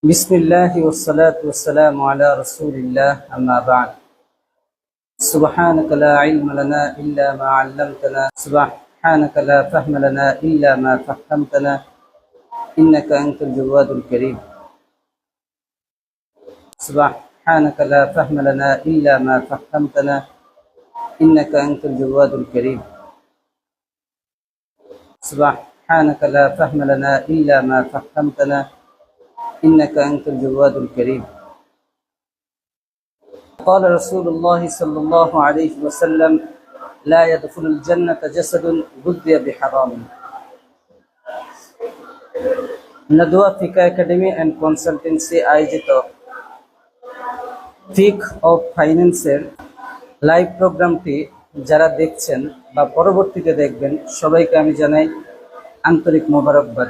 বিসমিল্লাহি ওয়াসসালাতু ওয়াসসালামু আলা রাসূলিল্লাহ আম্মা বা'দ সুবহানাকা লা ইলমা লানা ইল্লা মা 'আল্লামতানা সুবহানাকা লা ফাহমা লানা ইল্লা মা ফাহহামতানা ইন্নাকা আনতাল জাওয়াদুল কারীম সুবহানাকা লা ফাহমা লানা ইল্লা মা ফাহহামতানা ইন্নাকা আনতাল জাওয়াদুল কারীম সুবহানাকা লা ফাহমা লানা ইল্লা মা ফাহহামতানা إنك أنت الجواد الكريم قال رسول الله صلى الله عليه وسلم لا يدخل الجنة جسد غذي بحرام ندوة فقه একাডেমি এন্ড কনসালটেন্সি আয়োজিত ফিক অফ ফাইন্যান্সের লাইভ প্রোগ্রামটি যারা দেখছেন বা পরবর্তীতে দেখবেন সবাইকে আমি জানাই আন্তরিক মোবারকবাদ।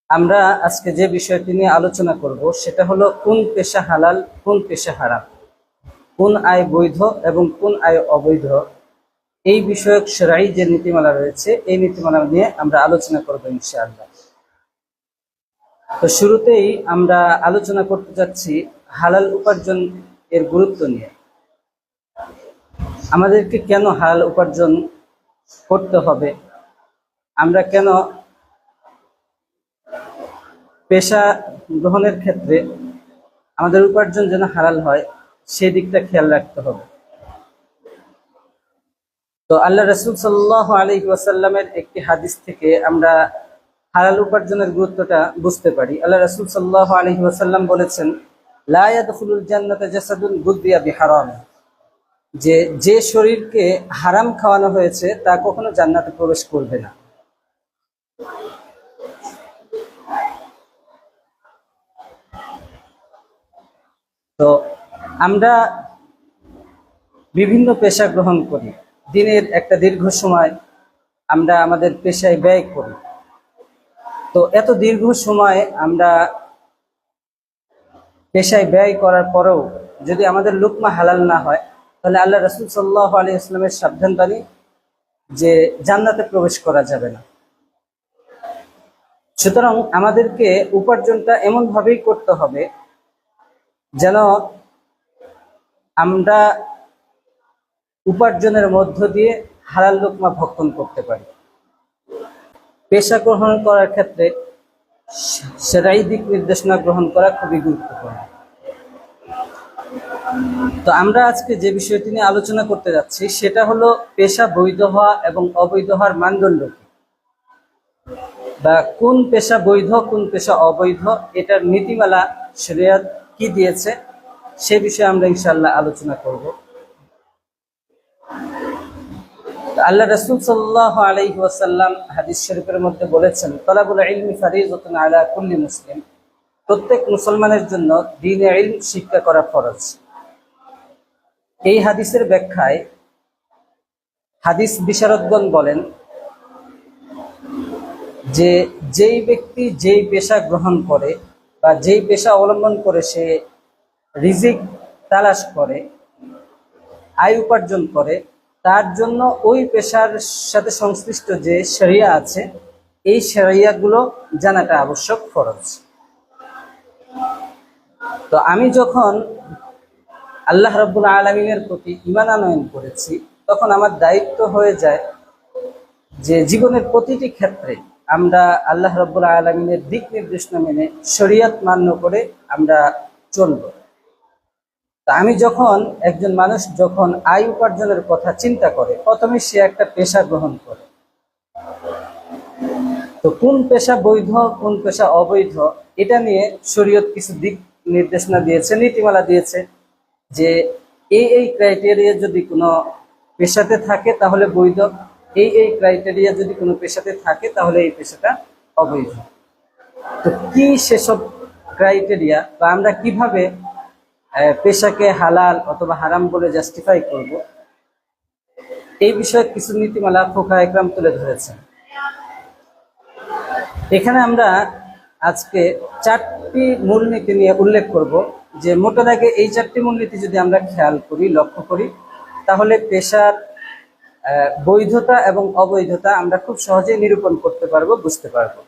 আমরা আজকে যে বিষয়টি নিয়ে আলোচনা করব সেটা হলো কোন পেশা হালাল, কোন পেশা হারাম, কোন আয় বৈধ এবং কোন আয় অবৈধ, এই বিষয়ক শরঈ যে নীতিমালা রয়েছে এই নীতিমালা নিয়ে আমরা আলোচনা করব ইনশাআল্লাহ। তো শুরুতেই আমরা আলোচনা করতে যাচ্ছি হালাল উপার্জন এর গুরুত্ব নিয়ে। আমাদেরকে কেন হালাল উপার্জন করতে হবে, আমরা কেন পেশা গ্রহণের ক্ষেত্রে আমাদের উপার্জন যেন হালাল হয় সেই দিকটা খেয়াল রাখতে হবে। তো আল্লাহ রাসূল সাল্লাল্লাহু আলাইহি ওয়াসাল্লামের একটি হাদিস থেকে আমরা হালাল উপার্জনের গুরুত্বটা বুঝতে পারি। আল্লাহ রাসূল সাল্লাল্লাহু আলাইহি ওয়াসাল্লাম বলেছেন, লা ইয়াদখুলুল জান্নাতা জাসাদুন গুযিয়া বিহারাম, যে শরীরকে হারাম খাওয়ানো হয়েছে তা কখনো জান্নাতে প্রবেশ করবে না। তো আমরা বিভিন্ন পেশা গ্রহণ করি, দিনের একটা দীর্ঘ সময় আমরা আমাদের পেশায় ব্যয় করি। তো এত দীর্ঘ সময় আমরা পেশায় ব্যয় করার পরেও যদি আমাদের লুকমা হালাল না হয়, তাহলে আল্লাহ রাসূল সাল্লাল্লাহু আলাইহি ওয়াসাল্লামের সাবধানবাণী যে জান্নাতে প্রবেশ করা যাবে না। সুতরাং আমাদেরকে উপার্জনটা এমনভাবেই করতে হবে যেন আমরা উপার্জনের মধ্য দিয়ে হালাল লুকমা ভক্ষণ করতে পারি। পেশা গ্রহণ করার ক্ষেত্রে শরঈ দিক নির্দেশনা গ্রহণ করা খুবই গুরুত্বপূর্ণ। তো আমরা আজকে যে বিষয়টি নিয়ে আলোচনা করতে যাচ্ছি সেটা হলো পেশা বৈধ হওয়া এবং অবৈধ হওয়ার মানদণ্ড কি, বা কোন পেশা বৈধ কোন পেশা অবৈধ, এটার নীতিমালা শরিয়ত কি দিয়েছে সে বিষয়ে আমরা ইনশাআল্লাহ আলোচনা করব। আল্লাহ রাসূল সাল্লাল্লাহু আলাইহি ওয়াসাল্লাম হাদিস শরীফের মধ্যে বলেছেন, তালাবুল ইলমি ফারিযাতুন আলা কুল্লি মুসলিম, প্রত্যেক মুসলমানের জন্য দ্বীনে ইলম শিক্ষা করা ফরজ। এই হাদিসের ব্যাখ্যায় হাদিস বিশারদগণ বলেন যে যেই ব্যক্তি যেই পেশা গ্রহণ করে বা যেই পেশা অবলম্বন করে সে রিজিক তালাশ করে, আয় উপার্জন করে, তার জন্য ওই পেশার সাথে সংশ্লিষ্ট যে শরিয়া আছে এই শরিয়াগুলো জানাটা আবশ্যক, ফরজ। তো আমি যখন আল্লাহ রাব্বুল আলামিনের প্রতি ঈমান আনয়ন করেছি তখন আমার দায়িত্ব হয়ে যায় যে জীবনের প্রতিটি ক্ষেত্রে আমরা আল্লাহ রাব্বুল আলামিনের দিক নির্দেশনা মেনে শরিয়ত মান্য করে আমরা চলব। তা আমি যখন একজন মানুষ যখন আয় উপার্জনের কথা চিন্তা করে প্রথমে সে একটা পেশা গ্রহণ করে। তো কোন পেশা বৈধ কোন পেশা অবৈধ এটা নিয়ে শরীয়ত কিছু দিক নির্দেশনা দিয়েছে, নীতিমালা দিয়েছে যে এই ক্রাইটেরিয়া যদি কোনো পেশাতে থাকে তাহলে বৈধ, এই ক্রাইটেরিয়া যদি কোনো পেশাতে থাকে তাহলে এই পেশাটা অবৈধ। তো কি সেসব ক্রাইটেরিয়া বা আমরা কিভাবে পেশাকে হালাল অথবা হারাম বলে জাস্টিফাই করব, এই বিষয়ে কিছু নীতিমালা ফুকাহা ইকরাম তুলে ধরেছেন। এখানে আমরা আজকে 4টি মূলনীতি নিয়ে উল্লেখ করব, যে মোটা দাগে এই 4টি মূলনীতি যদি আমরা খেয়াল করি, লক্ষ্য করি, তাহলে পেশার বৈধতা এবং অবৈধতা আমরা খুব সহজেই নিরূপণ করতে পারবো, বুঝতে পারবো।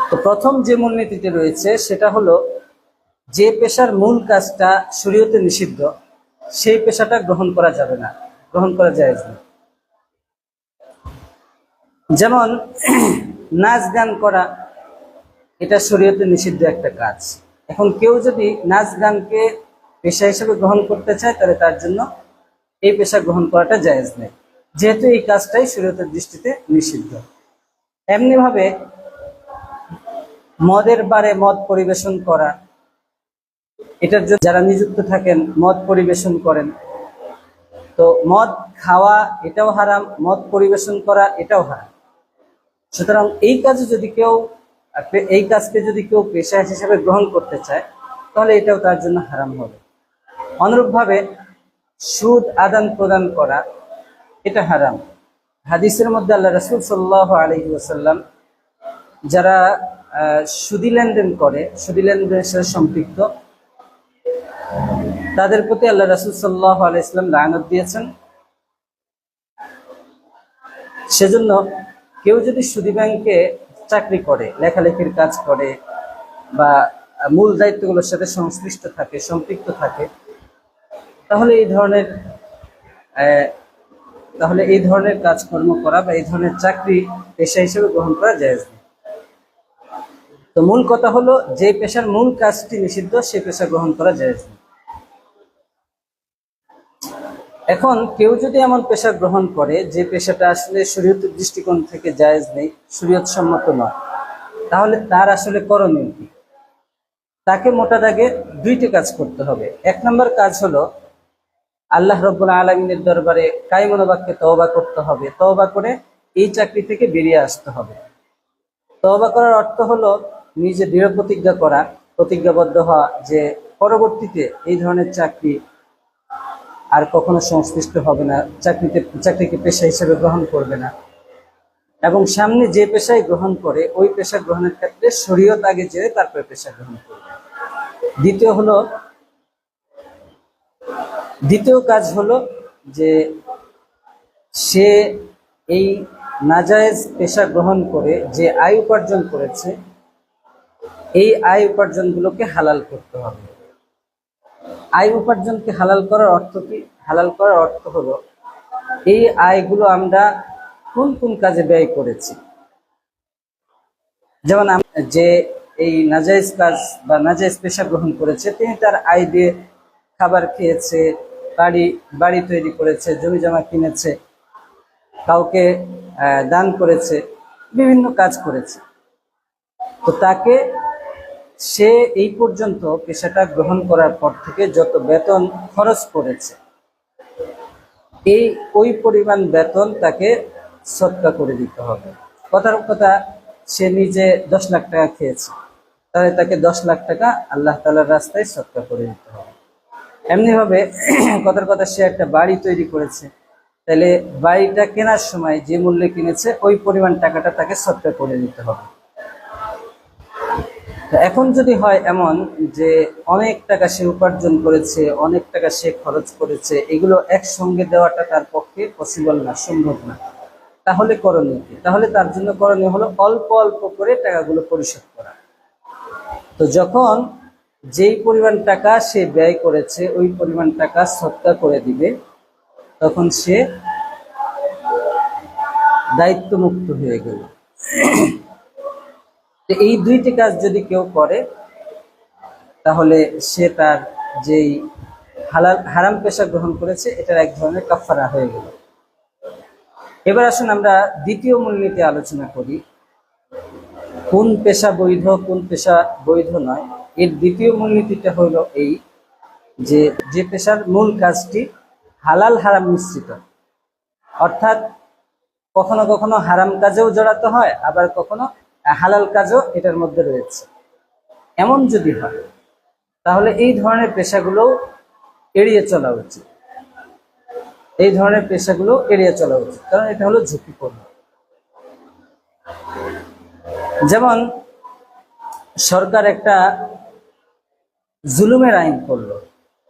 তো প্রথম যে মূলনীতিটি রয়েছে সেটা হলো, যে পেশার মূল কাজটা শরীয়তে নিষিদ্ধ সেই পেশাটা গ্রহণ করা যাবে না, গ্রহণ করা জায়েজ না। যেমন নাচ গান করা, এটা শরীয়তে নিষিদ্ধ একটা কাজ। এখন কেউ যদি নাচ গানকে পেশা হিসেবে গ্রহণ করতে চায় তাহলে তার জন্য এই পেশা গ্রহণ করাটা জায়েজ নেই, যেহেতু এই কাজটাই শরীয়তের দৃষ্টিতে নিষিদ্ধ। এমনি ভাবে মদের বারে মদ পরিবেশন করা, এটার জন্য যারা নিযুক্ত থাকেন মদ পরিবেশন করেন, তো মদ খাওয়া এটাও হারাম, মদ পরিবেশন করা এটাও হারাম। সুতরাং এই কাজকে যদি কেউ পেশা হিসেবে গ্রহণ করতে চায় তাহলে এটাও তার জন্য হারাম হবে। অনুরূপভাবে সুদ আদান প্রদান করা, এটা হারাম। হাদিসের মধ্যে আল্লাহ রাসূল সাল্লাল্লাহু আলাইহি ওয়াসাল্লাম যারা সুদী লেনদেন করে, সুদী লেনদেনের সাথে সম্পৃক্ত, তাদের প্রতি আল্লাহ রাসূল সাল্লাল্লাহু আলাইহি ওয়াসাল্লাম লানত দিয়েছেন। সেজন্য কেউ যদি সুদী ব্যাংকে চাকরি করে, লেখালেখির কাজ করে বা মূল দায়িত্বগুলোর সাথে সংশ্লিষ্ট থাকে, সম্পৃক্ত থাকে, তাহলে এই ধরনের কাজকর্ম করা বা এই ধরনের চাকরি পেশা হিসেবে গ্রহণ করা জায়েজ নেই। তো মূল কথা হলো, যে পেশার মূল কাজটি নিষিদ্ধ সে পেশা গ্রহণ করা জায়েজ নেই। এখন কেউ যদি এমন পেশা গ্রহণ করে যে পেশাটা আসলে শরীয়তের দৃষ্টিকোণ থেকে জায়েজ নেই, শরীয়ত সম্মত নয়, তাহলে তার আসলে করণীয় কি? তাকে মোটা দাগে দুইটি কাজ করতে হবে। এক নম্বর কাজ হলো আল্লাহ রাব্বুল আলামিনের দরবারে কায়মন বাক্যে তওবা করতে হবে, তওবা করে এই চাকরি থেকে বেরিয়ে আসতে হবে। তওবা করার অর্থ হলো নিজে দৃঢ় প্রতিজ্ঞা করা, প্রতিজ্ঞাবদ্ধ হওয়া যে পরবর্তীতে এই ধরনের চাকরি আর কখনো সংশ্লিষ্ট হবে না, চাকরিকে পেশা হিসেবে গ্রহণ করবে না, এবং সামনে যে পেশায় গ্রহণ করে ওই পেশা গ্রহণের ক্ষেত্রে শরীয়ত আগে চেয়ে তারপরে পেশা গ্রহণ করবে। দ্বিতীয় কাজ হলো যে সে এই নাজায়েজ পেশা গ্রহণ করে যে আয় উপার্জন করেছে, এই আয় উপার্জনগুলোকে হালাল করতে হবে। আয় উপার্জনকে হালাল করার অর্থ কি? হালাল করার অর্থ হলো এই আয়গুলো আমরা কোন কোন কাজে ব্যয় করেছি। যেমন যে এই নাজায়েজ কাজ বা নাজায়েজ পেশা গ্রহণ করেছে, তিনি তার আয় দিয়ে খাবার খেয়েছে, বাড়ি তৈরি করেছে, জমি জমা কিনেছে, কাউকে দান করেছে, বিভিন্ন কাজ করেছে। তো তাকে সে এই পর্যন্ত পেশাটা গ্রহণ করার পর থেকে যত বেতন খরচ করেছে, ওই পরিমাণ বেতন তাকে সদকা করে দিতে হবে। কথার কথা, সে নিজে 10 লাখ টাকা খেয়েছে, তাহলে তাকে 10 লাখ টাকা আল্লাহ তাআলার রাস্তায় সদকা করে দিতে হবে। এমনি ভাবে কথার কথা, সে একটা বাড়ি তৈরি করেছে, তাহলে বাড়িটা কেনার সময় যে মূল্যে কিনেছে ওই পরিমাণ টাকাটা তাকে সদকা করে দিতে হবে। এখন যদি হয় এমন যে অনেক টাকা সে উপার্জন করেছে, অনেক টাকা সে খরচ করেছে, এগুলো একসঙ্গে দেওয়াটা তার পক্ষে পসিবল না, সম্ভব না, তাহলে করণীয় কি? তাহলে তার জন্য করণীয় হলো অল্প অল্প করে টাকাগুলো পরিশোধ করা। তো যখন যেই পরিমাণ টাকা সে ব্যয় করেছে ওই পরিমাণ টাকা সদকা করে দিবে, তখন সে দায়িত্ব মুক্ত হয়ে গেল। এই দুইটি কাজ যদি কেউ করে তাহলে সে তার যেই হারাম পেশা গ্রহণ করেছে এটার এক ধরনের কাফারা হয়ে গেল। এবার আসুন আমরা দ্বিতীয় মূলনীতি আলোচনা করি, কোন পেশা বৈধ, কোন পেশা বৈধ নয়। এর দ্বিতীয় মূলনীতিটা হলো এই যে পেশার মূল কাজটি হালাল হারাম মিশ্রিত, অর্থাৎ কখনো কখনো হারাম কাজেও জড়াতে হয়, আবার কখনো হালাল কাজও এটার মধ্যে রয়েছে। এমন যদি হয় তাহলে এই ধরনের পেশাগুলো এড়িয়ে চলা উচিত, কারণ এটা হলো ঝুঁকিপূর্ণ। যেমন সরকার একটা জুলুমের আইন করলো,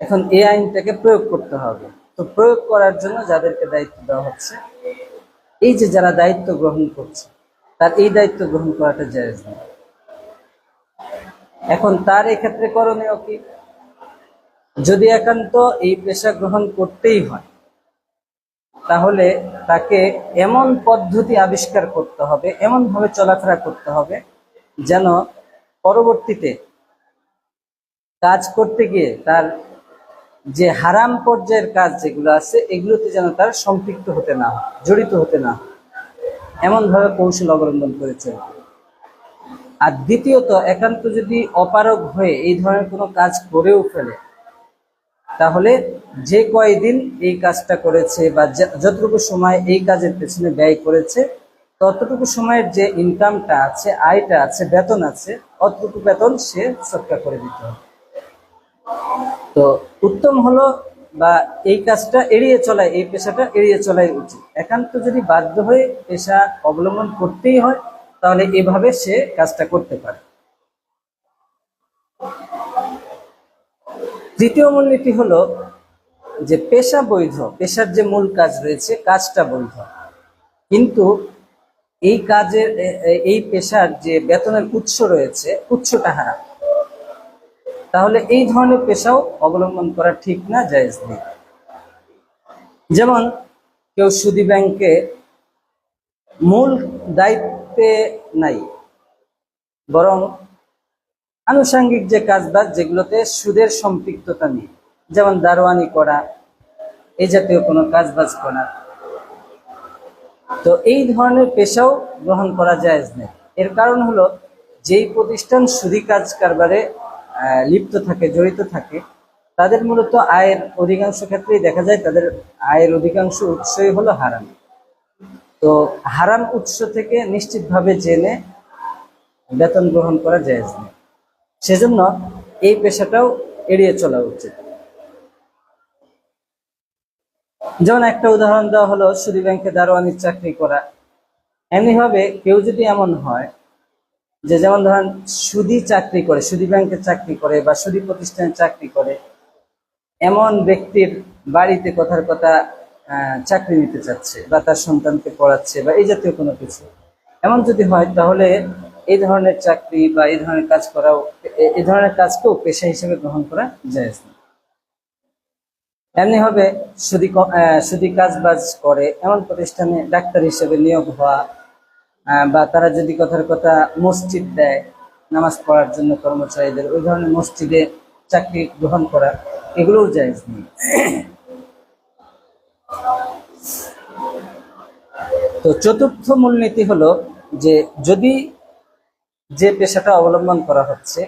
এখন এই আইনটাকে প্রয়োগ করতে হবে। তো তো প্রয়োগ করার জন্য যাদেরকে দায়িত্ব দেওয়া হচ্ছে, এই যে যারা দায়িত্ব গ্রহণ করছে, তার এই দায়িত্ব গ্রহণ করাটা জায়েজ না। এখন তার এক্ষেত্রে করণীয় কি? যদি একান্ত এই পেশা গ্রহণ করতেই হয়, তাহলে তাকে এমন পদ্ধতি আবিষ্কার করতে হবে, এমন ভাবে চলাফেরা করতে হবে যেন পরবর্তীতে কাজ করতে গিয়ে তার যে হারাম পর্যায়ের কাজ যেগুলো আছে এগুলোতে যেন তার সম্পৃক্ত হতে না হয়, জড়িত হতে না হয়, এমন ভাবে কৌশল অবলম্বন করে চলবে। আর দ্বিতীয়ত, একান্ত যদি অপারগ হয়ে এই ধরনের কোনো কাজ করেও ফেলে, তাহলে যে কয়দিন এই কাজটা করেছে বা যতটুকু সময় এই কাজের পেছনে ব্যয় করেছে, ততটুকু সময়ের যে ইনকামটা আছে, আয়টা আছে, বেতন আছে, অতটুকু বেতন সে সদকা করে দিতে হবে। তো উত্তম হলো বা এই কাজটা এড়িয়ে চলাই, এই পেশাটা এড়িয়ে চলাই উচিত। একান্ত যদি বাধ্য হয়ে পেশা অবলম্বন করতেই হয়, তাহলে এভাবে সে কাজটা করতে পারে। তৃতীয় মূলনীতি হলো যে পেশা বৈধ, পেশার যে মূল কাজ রয়েছে কাজটা বৈধ, কিন্তু এই কাজের এই পেশার যে বেতনের উৎস রয়েছে উৎসটা হারাম, তাহলে এই ধরনের পেশাও অবলম্বন করা ঠিক না, জায়েজ নেই। যেমন কেউ সুদী ব্যাংকে মূল দায়িত্বে নাই, বরং আনুষঙ্গিক যে কাজবাজ যেগুলোতে সুদের সম্পৃক্ততা নেই, যেমন দারোয়ানি করা, এই জাতীয় কোনো কাজবাজ করা, তো এই ধরনের পেশাও গ্রহণ করা জায়েজ নেই। এর কারণ হলো, যেই প্রতিষ্ঠান সুদী কাজ কারবারে লিপ্ত থাকে, জড়িত থাকে, তাদের মূলত আয়ের অধিকাংশ ক্ষেত্রেই দেখা যায় তাদের আয়ের অধিকাংশ উৎসই হলো হারাম। তো হারাম উৎস থেকে নিশ্চিতভাবে জেনে বেতন গ্রহণ করা জায়েজ নেই। সেজন্য এই পেশাটাও এড়িয়ে চলা উচিত। যেমন একটা উদাহরণ দেওয়া হলো, সুদী ব্যাংকে দারোয়ানির চাকরি করা। এমনিভাবে কেউ যদি এমন হয় যে, যেমন ধরেন সুদী চাকরি করে, সুদী ব্যাংকে চাকরি করে বা সুদী প্রতিষ্ঠানে চাকরি করে, এমন ব্যক্তির বাড়িতে কথার কথা চাকরি নিতে চাচ্ছে বা তার সন্তানকে পড়াচ্ছে বা এই জাতীয় কোনো কিছু, এমন যদি হয়, তাহলে এই ধরনের চাকরি বা এই ধরনের কাজ করাও, এই ধরনের কাজকেও পেশা হিসেবে গ্রহণ করা জায়েজ না। এমনি হবে সুদী কাজবাজ করে এমন প্রতিষ্ঠানে ডাক্তার হিসেবে নিয়োগ হওয়া, বা তারা যদি কথার কথা মসজিদ দেয় নামাজ পড়ার জন্য কর্মচারীদের, ওই ধরনের মসজিদে চাকরি গ্রহণ করা, এগুলোও জায়েজ নেই। তো চতুর্থ মূলনীতি হলো যে, যদি যে পেশাটা অবলম্বন করা হচ্ছে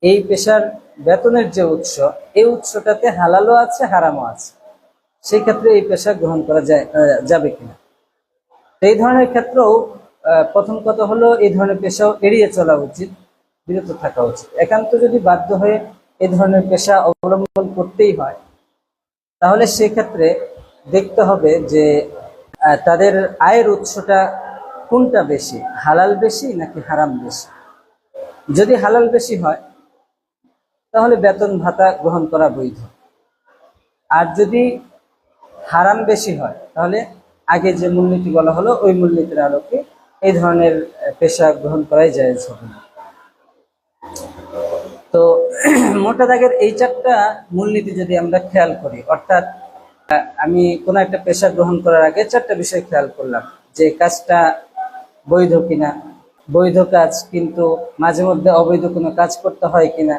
এই পেশার বেতনের যে উৎস, এই উৎসটাতে হালালও আছে, হারামও আছে, সেই ক্ষেত্রে এই পেশা গ্রহণ করা যাবে কিনা। এই ধরনের ক্ষেত্রেও প্রথম কথা হলো, এই ধরনের পেশাও এড়িয়ে চলা উচিত, বিরত থাকা উচিত। একান্ত যদি বাধ্য হয়ে এই ধরনের পেশা অবলম্বন করতেই হয়, তাহলে সেক্ষেত্রে দেখতে হবে যে তাদের আয়ের উৎসটা কোনটা বেশি, হালাল বেশি নাকি হারাম বেশি। যদি হালাল বেশি হয়, তাহলে বেতন ভাতা গ্রহণ করা বৈধ। আর যদি হারাম বেশি হয়, তাহলে আগে যে মূলনীতি বলা হলো ওই মূলনীতির আলোকে এই ধরনের পেশা গ্রহণ করাই জায়েজ হবে না। তো মোটা দাগের এই চারটা মূলনীতি যদি আমরা খেয়াল করি, অর্থাৎ আমি কোনো একটা পেশা গ্রহণ করার আগে চারটা বিষয় খেয়াল করলাম, যে কাজটা বৈধ কিনা, বৈধ কাজ কিন্তু মাঝে মধ্যে অবৈধ কোনো কাজ করতে হয় কিনা,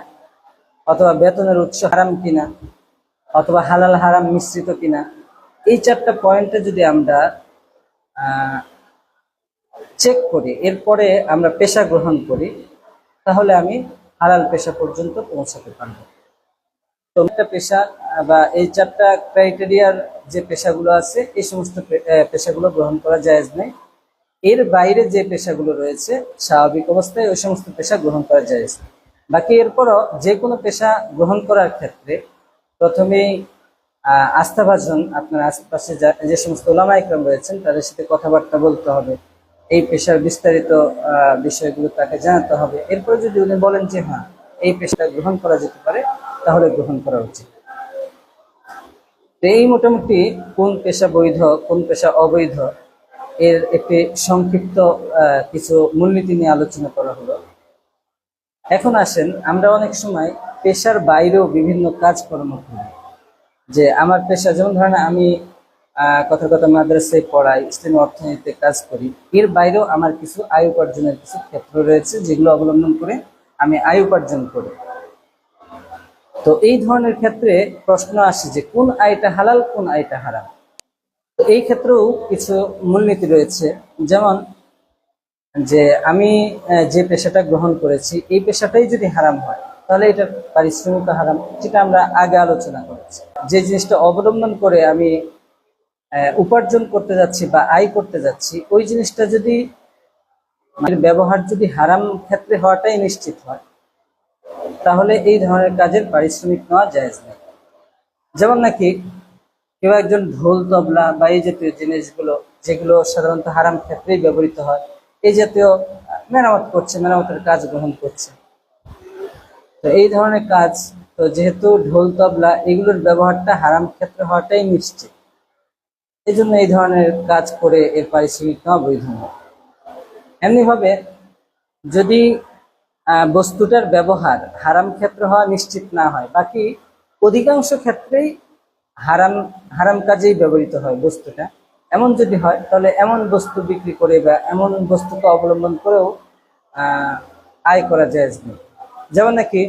অথবা বেতনের উৎস হারাম কিনা, অথবা হালাল হারাম মিশ্রিত কিনা। এই চারটা পয়েন্টে যদি আমরা চেক করি, এরপরে আমরা পেশা গ্রহণ করি, তাহলে আমি হালাল পেশা পর্যন্ত পৌঁছাতে পারব। তো একটা পেশা বা এই চারটা ক্রাইটেরিয়ার যে পেশাগুলো আছে, এই সমস্ত পেশাগুলো গ্রহণ করা জায়েজ নেই। এর বাইরে যে পেশাগুলো রয়েছে স্বাভাবিক অবস্থায়, ওই সমস্ত পেশা গ্রহণ করা জায়েজ। বাকি এরপরও যে কোনো পেশা গ্রহণ করার ক্ষেত্রে প্রথমেই আস্থাভাজন, আপনার আশপাশে যে সমস্ত ওলামা ইকরাম রয়েছেন তাদের সাথে কথাবার্তা বলতে হবে, এই পেশার বিস্তারিত বিষয়গুলো তাকে জানাতে হবে। এরপরে যদি উনি বলেন যে হ্যাঁ এই পেশাটা গ্রহণ করা যেতে পারে, তাহলে গ্রহণ করা উচিত। তো এই মোটামুটি কোন পেশা বৈধ কোন পেশা অবৈধ এর একটি সংক্ষিপ্ত কিছু মূলনীতি নিয়ে আলোচনা করা হলো। এখন আসেন, আমরা অনেক সময় পেশার বাইরেও বিভিন্ন কাজকর্ম করি। যে আমার পেশা, যেমন ধরেন আমি কথা কথা মাদ্রাসায় পড়াই, ইসলামী অর্থনীতিতে কাজ করি, এর বাইরেও আমার কিছু আয় উপার্জনের কিছু ক্ষেত্র রয়েছে যেগুলো অবলম্বন করে আমি আয় উপার্জন করি। তো এই ধরনের ক্ষেত্রে প্রশ্ন আসে যে কোন আয়টা হালাল কোন আয়টা হারাম। তো এই ক্ষেত্রেও কিছু মূলনীতি রয়েছে। যেমন যে আমি যে পেশাটা গ্রহণ করেছি এই পেশাটাই যদি হারাম হয় তাহলে এটার পারিশ্রমিক হারাম, যেটা আমরা আগে আলোচনা করেছি। যে জিনিসটা অবলম্বন করে আমি উপার্জন করতে যাচ্ছি বা আয় করতে যাচ্ছি, ওই জিনিসটা যদি ব্যবহার যদি হারাম ক্ষেত্রে হওয়াটাই নিশ্চিত হয় তাহলে এই ধরনের কাজের পারিশ্রমিক নেওয়া জায়েজ নেই। যেমন নাকি কেউ একজন ঢোল তবলা বা এই জাতীয় জিনিসগুলো যেগুলো সাধারণত হারাম ক্ষেত্রেই ব্যবহৃত হয়, এই জাতীয় মেরামত করছে, মেরামতের কাজ গ্রহণ করছে। তো এই ধরনের কাজ, তো যেহেতু ঢোল তবলা এগুলোর ব্যবহারটা হারাম ক্ষেত্রে হওয়াটাই নিশ্চিত, এই জন্য এই ধরনের কাজ করে এর পারিশ্রমিক নেওয়া বৈধ নয়। এমনিভাবে যদি বস্তুটার ব্যবহার হারাম ক্ষেত্রে হওয়া নিশ্চিত না হয়, বাকি অধিকাংশ ক্ষেত্রেই হারাম হারাম কাজেই ব্যবহৃত হয় বস্তুটা, এমন যদি হয় তাহলে এমন বস্তু বিক্রি করে বা এমন বস্তুকে অবলম্বন করেও আয় করা জায়েজ নেই। যেমন নাকি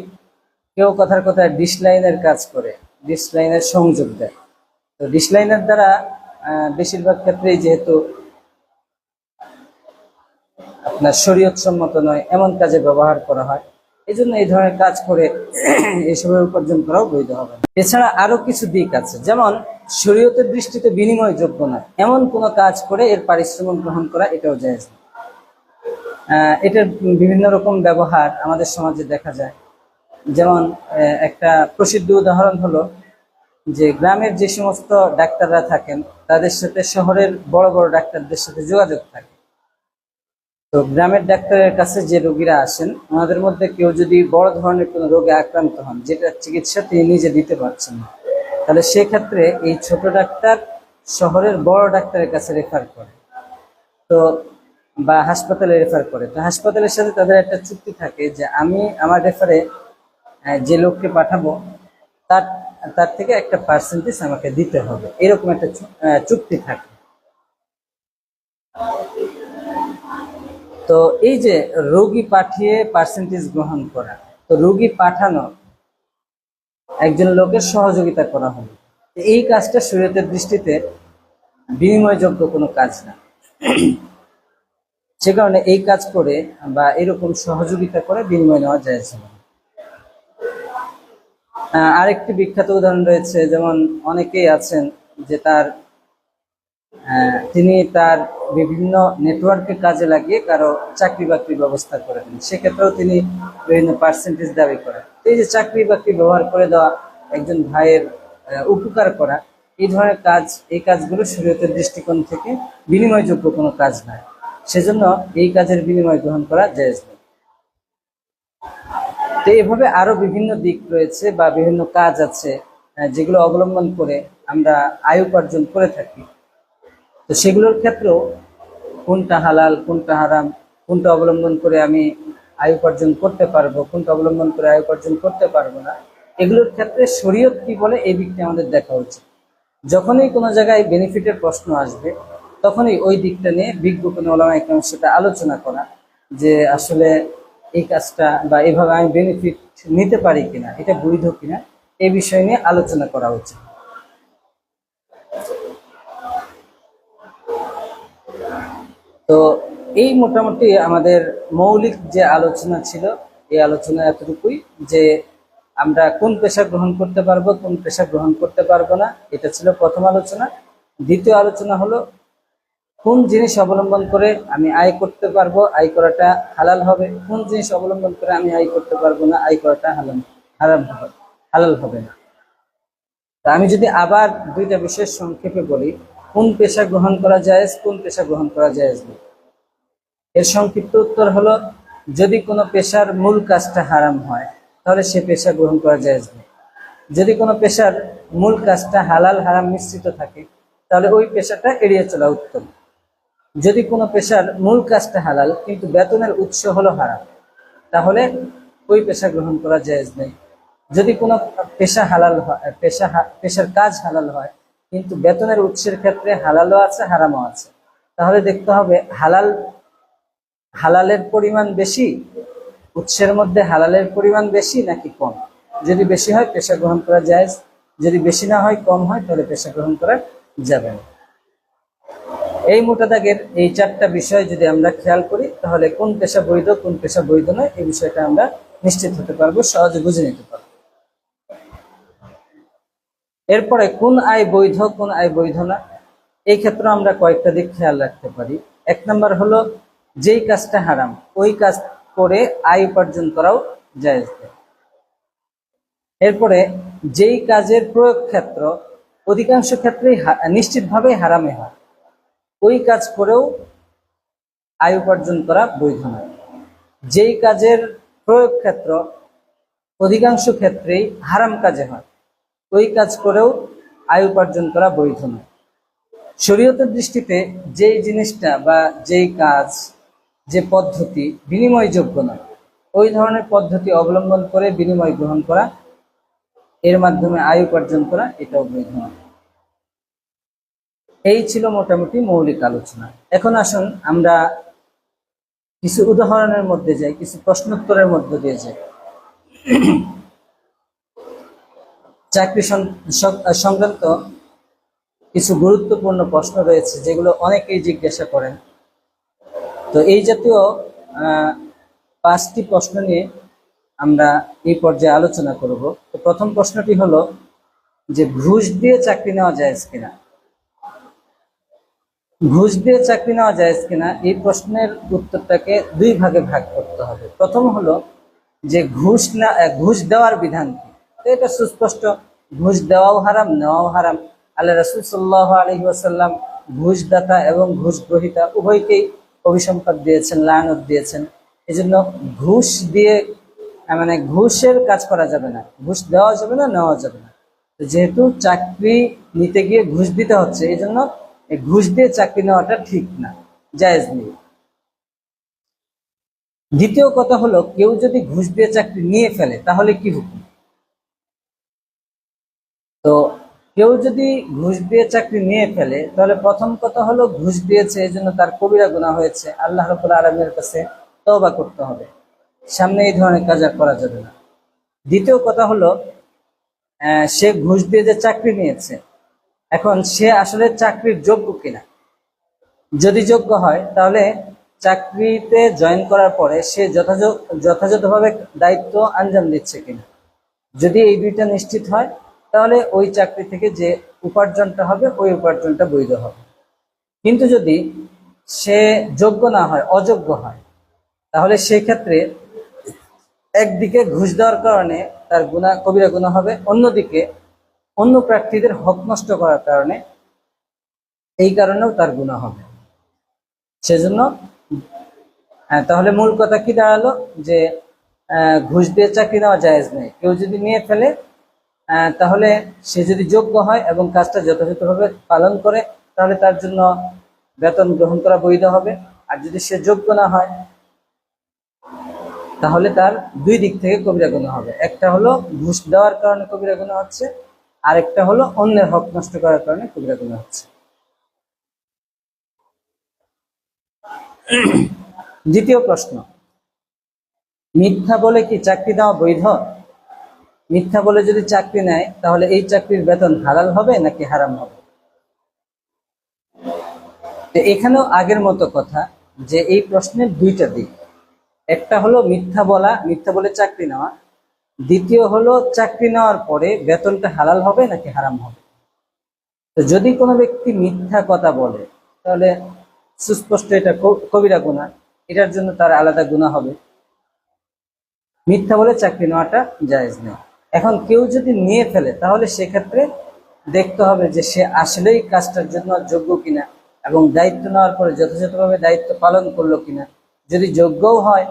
কেউ কথার কথা ডিশ লাইনের কাজ করে, ডিশ লাইনের সংযোগ দেয়। তো ডিশ লাইনের দ্বারা বেশিরভাগ ক্ষেত্রেই যেহেতু আপনার শরীয়ত সম্মত নয় এমন কাজে ব্যবহার করা হয়, এই জন্য এই ধরনের কাজ করে এসবের উপার্জন করাও বৈধ হবে। এছাড়া আরো কিছু দিক আছে, যেমন শরীয়তের দৃষ্টিতে বিনিময়যোগ্য নয় এমন কোনো কাজ করে এর পারিশ্রমিক গ্রহণ করা, এটাও জায়েজ না। এটার বিভিন্ন রকম ব্যবহার আমাদের সমাজে দেখা যায়। যেমন একটা প্রসিদ্ধ উদাহরণ হলো যে গ্রামের যে সমস্ত ডাক্তাররা থাকেন তাদের সাথে শহরের বড় বড় ডাক্তারদের সাথে যোগাযোগ থাকে। তো গ্রামের ডাক্তারের কাছে যে রোগীরা আসেন, ওনাদের মধ্যে কেউ যদি বড় ধরনের কোনো রোগে আক্রান্ত হন যেটা চিকিৎসা তিনি নিজে দিতে পারছেন না, তাহলে সেক্ষেত্রে এই ছোট ডাক্তার শহরের বড় ডাক্তারের কাছে রেফার করে, তো বা হাসপাতালে রেফার করে। তো হাসপাতালের সাথে তাদের একটা চুক্তি থাকে যে আমি আমার রেফারে যে লোককে পাঠাবো তার তার থেকে একটা পার্সেন্টেজ আমাকে দিতে হবে, এরকম একটা চুক্তি থাকে। তো এই যে রোগী পাঠিয়ে পার্সেন্টেজ গ্রহণ করা, তো রোগী পাঠানো একজন লোকের সহযোগিতা করা হলো, এই কাজটা শরীয়তের দৃষ্টিতে বিনিময়যোগ্য কোনো কাজ না। সে কারণে এই কাজ করে বা এরকম সহযোগিতা করে বিনিময় নেওয়া যায়। আরেকটি বিখ্যাত উদাহরণ রয়েছে, যেমন অনেকেই আছেন যে তিনি তার বিভিন্ন নেটওয়ার্কে কাজে লাগিয়ে কারো চাকরি বাকরির ব্যবস্থা করে দেন, সেক্ষেত্রেও তিনি বিভিন্ন পার্সেন্টেজ দাবি করেন। এই যে চাকরি বাকরি ব্যবহার করে দেওয়া, একজন ভাইয়ের উপকার করা, এই ধরনের কাজ, এই কাজগুলো শরীয়তের দৃষ্টিকোণ থেকে বিনিময়যোগ্য কোনো কাজ নয়, সেজন্য এই কাজের বিনিময় গ্রহণ করা জায়েজ নেই। তো এইভাবে আরো বিভিন্ন দিক রয়েছে বা বিভিন্ন কাজ আছে যেগুলো অবলম্বন করে আমরা আয় উপার্জন করে থাকি। তো সেগুলোর ক্ষেত্রেও কোনটা হালাল কোনটা হারাম, কোনটা অবলম্বন করে আমি আয় উপার্জন করতে পারবো, কোনটা অবলম্বন করে আয় উপার্জন করতে পারবো না, এগুলোর ক্ষেত্রে শরীয়ত কি বলে এই দিকটা আমাদের দেখা উচিত। যখনই কোনো জায়গায় বেনিফিটের প্রশ্ন আসবে তখনই ওই দিকটা নিয়ে বিজ্ঞ কোনো ওলামা ইকরামের সাথে আলোচনা করা, যে আসলে এই কাজটা বা এভাবে আমি বেনিফিট নিতে পারি কিনা, এটা বৈধ কিনা, এই বিষয় নিয়ে আলোচনা করা উচিত। তো এই মোটামুটি আমাদের মৌলিক যে আলোচনা ছিল, এই আলোচনা এতটুকুই, যে আমরা কোন পেশা গ্রহণ করতে পারবো কোন পেশা গ্রহণ করতে পারবো না, এটা ছিল প্রথম আলোচনা। দ্বিতীয় আলোচনা হলো কোন জিনিস অবলম্বন করে আমি আয় করতে পারবো, আয় করাটা হালাল হবে, কোন জিনিস অবলম্বন করে আমি আয় করতে পারবো না, আয় করাটা হালাল হবে না। তা আমি যদি আবার দুইটা বিশেষ সংক্ষেপে বলি, কোন পেশা গ্রহণ করা জায়েজ কোন পেশা গ্রহণ করা জায়েজ না, এর সংক্ষিপ্ত উত্তর হলো যদি কোনো পেশার মূল কাজটা হারাম হয় তাহলে সে পেশা গ্রহণ করা জায়েজ নেই। যদি কোনো পেশার মূল কাজটা হালাল হারাম মিশ্রিত থাকে তাহলে ওই পেশাটা এড়িয়ে চলা উত্তম। যদি কোনো পেশার মূল কাজটা হালাল কিন্তু বেতনের উৎস হলো হারাম, তাহলে ওই পেশা গ্রহণ করা জায়েজ নেই। যদি কোনো পেশা হালাল হয়, পেশার কাজ হালাল হয় কিন্তু বেতনের উৎসের ক্ষেত্রে হালালও আছে হারামও আছে, তাহলে দেখতে হবে হালালের পরিমাণ বেশি, উৎসের মধ্যে হালালের পরিমাণ বেশি নাকি কম। যদি বেশি হয় পেশা গ্রহণ করা জায়েজ, যদি বেশি না হয় কম হয় তাহলে পেশা গ্রহণ করা যাবে না। এই মোটা দাগের এই 4টা বিষয় যদি আমরা খেয়াল করি তাহলে কোন পেশা বৈধ কোন পেশা বৈধ নয় এই বিষয়টা আমরা নিশ্চিত হতে পারবো, সহজে বুঝে নিতে পারবো। এরপরে কোন আয় বৈধ কোন আয় বৈধ না, এই ক্ষেত্রে আমরা কয়েকটা দিক খেয়াল রাখতে পারি। 1 নম্বর হলো যেই কাজটা হারাম ওই কাজ করে আয় উপার্জন করাও জায়েজ নেই। এরপরে যেই কাজের প্রয়োগ ক্ষেত্র অধিকাংশ ক্ষেত্রেই নিশ্চিতভাবে হারামে হয়, ওই কাজ করেও আয় উপার্জন করা বৈধ নয়। যেই কাজের প্রয়োগ ক্ষেত্র অধিকাংশ ক্ষেত্রেই হারাম কাজে হয়, ওই কাজ করেও আয় উপার্জন করা বৈধ নয়। শরীয়তের দৃষ্টিতে যেই জিনিসটা বা যেই কাজ যে পদ্ধতি বিনিময়যোগ্য নয়, ওই ধরনের পদ্ধতি অবলম্বন করে বিনিময় গ্রহণ করা, এর মাধ্যমে আয় উপার্জন করা, এটাও বৈধ নয়। এই ছিল মোটামুটি মৌলিক আলোচনা। এখন আসুন আমরা কিছু উদাহরণের মধ্যে যাই, কিছু প্রশ্নোত্তরের মধ্যে দিয়ে যাই। চাকরি সংক্রান্ত কিছু গুরুত্বপূর্ণ প্রশ্ন রয়েছে যেগুলো অনেকেই জিজ্ঞাসা করেন। তো এই জাতীয় 5টি প্রশ্ন নিয়ে আমরা এই পর্যায়ে আলোচনা করব। তো প্রথম প্রশ্নটি হলো যে ঘুষ দিয়ে চাকরি নেওয়া জায়েজ কিনা। ঘুষ দিয়ে চাকরি নেওয়া জায়েজ কিনা এই প্রশ্নের উত্তরটাকে 2 ভাগে ভাগ করতে হবে। প্রথম হলো যে ঘুষ দেওয়ার বিধান কি। তো এটা সুস্পষ্ট, ঘুষ দেওয়াও হারাম নেওয়াও হারাম। আল্লাহ রাসূল সাল্লাল্লাহু আলাইহি ওয়াসাল্লাম ঘুষদাতা এবং ঘুষ গ্রহীতা উভয়কেই অভিসম্পাদ দিয়েছেন, লানত দিয়েছেন। এজন্য ঘুষ দিয়ে মানে ঘুষের কাজ করা যাবে না, ঘুষ দেওয়া যাবে না, নেওয়া যাবে না। যেহেতু চাকরি নিতে গিয়ে ঘুষ দিতে হচ্ছে, এই জন্য ঘুষ দিয়ে চাকরি নেওয়াটা ঠিক না, জায়েজ নেই। দ্বিতীয় কথা হলো কেউ যদি ঘুষ দিয়ে চাকরি নিয়ে ফেলে তাহলে কি হুকুম। তো কেউ যদি ঘুষ দিয়ে চাকরি নিয়ে ফেলে তাহলে প্রথম কথা হলো ঘুষ দিয়েছে এই জন্য তার কবিরা গুনাহ হয়েছে, আল্লাহ রাব্বুল আলামিনের কাছে তওবা করতে হবে, সামনে এই ধরনের কাজ আর করা যাবে না। দ্বিতীয় কথা হলো সে ঘুষ দিয়ে যে চাকরি নিয়েছে, এখন সে আসলে চাকরির যোগ্য কিনা। যদি যোগ্য হয় তাহলে চাকরিতে জয়েন করার পরে সে যথাযথভাবে দায়িত্ব আঞ্জাম দিচ্ছে কিনা। যদি এই 2টা নিশ্চিত হয় তাহলে ওই চাকরি থেকে যে উপার্জনটা হবে ওই উপার্জনটা বৈধ হবে। কিন্তু যদি সে যোগ্য না হয়, অযোগ্য হয়, তাহলে সেক্ষেত্রে একদিকে ঘুষ দেওয়ার কারণে তার কবিরা গুনাহ হবে, অন্যদিকে অন্য প্রার্থীদের হক নষ্ট করার কারণে এই কারণেও তার গুনাহ হবে। সেজন্য তাহলে মূল কথা কি দাঁড়ালো যে ঘুষ দিয়ে চাকরি নেওয়া জায়েজ নেই। কেউ যদি নিয়ে ফেলে তাহলে সে যদি যোগ্য হয় এবং কাজটা যথাযথভাবে পালন করে তাহলে তার জন্য বেতন গ্রহণ করা বৈধ হবে। আর যদি সে যোগ্য না হয় তাহলে তার 2 দিক থেকে কবিরা গুনাহ হবে। একটা হলো ঘুষ দেওয়ার কারণে কবিরা গুনাহ হচ্ছে, আর একটা হলো অন্যের হক নষ্ট করার কারণে কবিরা গুনাহ হচ্ছে। দ্বিতীয় প্রশ্ন, মিথ্যা বলে কি চাকরি দেওয়া বৈধ। মিথ্যা বলে যদি চাকরি নেয় তাহলে এই চাকরির বেতন হালাল হবে নাকি হারাম হবে। তো এখানেও আগের মতো কথা যে এই প্রশ্নের 2টা দিক। একটা হলো মিথ্যা বলে চাকরি নেওয়া, দ্বিতীয় হলো চাকরি নেওয়ার পরে বেতনটা হালাল হবে নাকি হারাম হবে। তো যদি কোনো ব্যক্তি মিথ্যা কথা বলে তাহলে সুস্পষ্ট এটা কবিরা গুনাহ, এটার জন্য তার আলাদা গুনাহ হবে। মিথ্যা বলে চাকরি নেওয়াটা জায়েজ নেই। এখন কেউ যদি নিয়ে ফেলে তাহলে সেক্ষেত্রে দেখতে হবে যে সে আসলেই কাজটার জন্য যোগ্য কিনা এবং দায়িত্ব নেওয়ার পরে যথাযথভাবে দায়িত্ব পালন করলো কিনা। যদি যোগ্যও হয়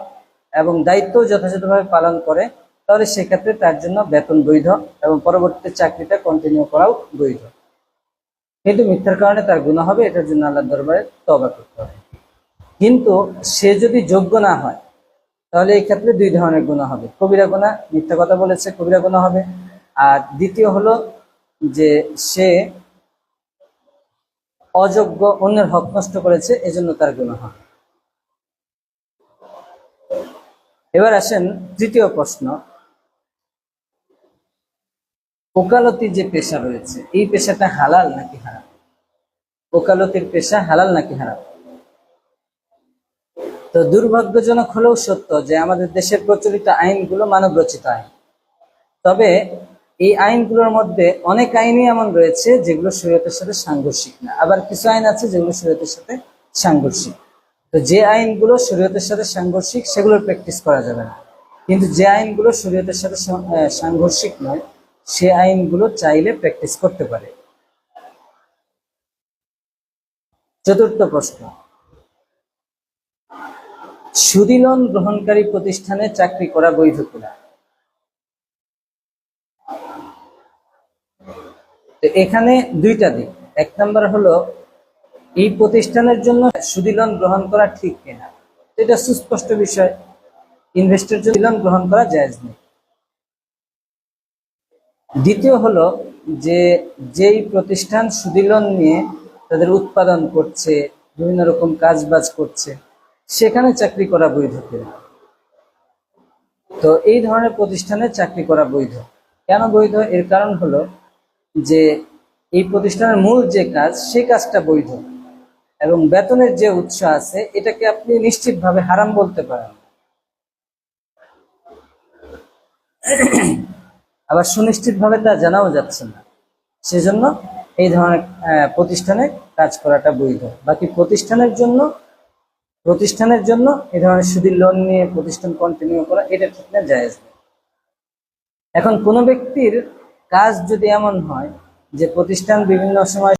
এবং দায়িত্বও যথাযথভাবে পালন করে তাহলে সেক্ষেত্রে তার জন্য বেতন বৈধ এবং পরবর্তীতে চাকরিটা কন্টিনিউ করাও বৈধ। কিন্তু মিথ্যার কারণে তার গুনাহ হবে, এটার জন্য আল্লাহর দরবারে তওবা করতে হবে। কিন্তু সে যদি যোগ্য না হয় তাহলে এই ক্ষেত্রে দুই ধরনের গুনাহ হবে। কবিরা গুনাহ, মিথ্যা কথা বলেছে, কবিরা গুনাহ হবে। আর দ্বিতীয় হলো যে সে অযোগ্য, অন্যের হক নষ্ট করেছে, এজন্য তার গুনাহ হবে। এবার আসেন তৃতীয় প্রশ্ন, ওকালতি যে পেশা রয়েছে এই পেশাটা হালাল নাকি হারাম? ওকালতির পেশা হালাল নাকি হারাম? তো দুর্ভাগ্যজনক হলেও সত্য যে আমাদের দেশের প্রচলিত আইনগুলো মানব রচিত আইন। তবে এই আইনগুলোর মধ্যে অনেক আইনই এমন রয়েছে যেগুলো শরীয়তের সাথে সাংঘর্ষিক না, আবার কিছু আইন আছে যেগুলো শরীয়তের সাথে সাংঘর্ষিক। তো যে আইনগুলো শরীয়তের সাথে সাংঘর্ষিক সেগুলোর প্র্যাকটিস করা যাবে না, কিন্তু যে আইনগুলো শরীয়তের সাথে সাংঘর্ষিক নয় সে আইনগুলো চাইলে প্র্যাকটিস করতে পারে। চতুর্থ প্রশ্ন, সুদী লোন গ্রহণকারী প্রতিষ্ঠানে চাকরি করা বৈধ কিনা? তো এখানে দুইটা দিক। এক নম্বর হলো এই প্রতিষ্ঠানের জন্য সুদী লোন গ্রহণ করা ঠিক কিনা, এটা সুস্পষ্ট বিষয়, ইনভেস্টর জন্য লোন গ্রহণ করা জায়েজ নেই। দ্বিতীয় হলো যে যেই প্রতিষ্ঠান সুদী লোন নিয়ে তাদের উৎপাদন করছে, বিভিন্ন রকম কাজ বাজ করছে, সেখানে চাকরি করা বৈধ কিনা। তো এই ধরনের প্রতিষ্ঠানে চাকরি করা বৈধ। কেন বৈধ? এর কারণ হলো যে এই প্রতিষ্ঠানের মূল যে কাজ সেই কাজটা বৈধ এবং বেতনের যে উৎস আছে এটাকে আপনি নিশ্চিতভাবে হারাম বলতে পারেন। আবার সুনিশ্চিতভাবে তা জানাও যাচ্ছে না, সেজন্য এই ধরনের প্রতিষ্ঠানে কাজ করাটা বৈধ। বাকি প্রতিষ্ঠানের জন্য এই ধরনের সুদী লোন নিয়ে প্রতিষ্ঠান কন্টিনিউ করা এটা ঠিক না, জায়েজ নেই। এখন কোনো ব্যক্তির কাজ যদি এমন হয় যে প্রতিষ্ঠান বিভিন্ন সময়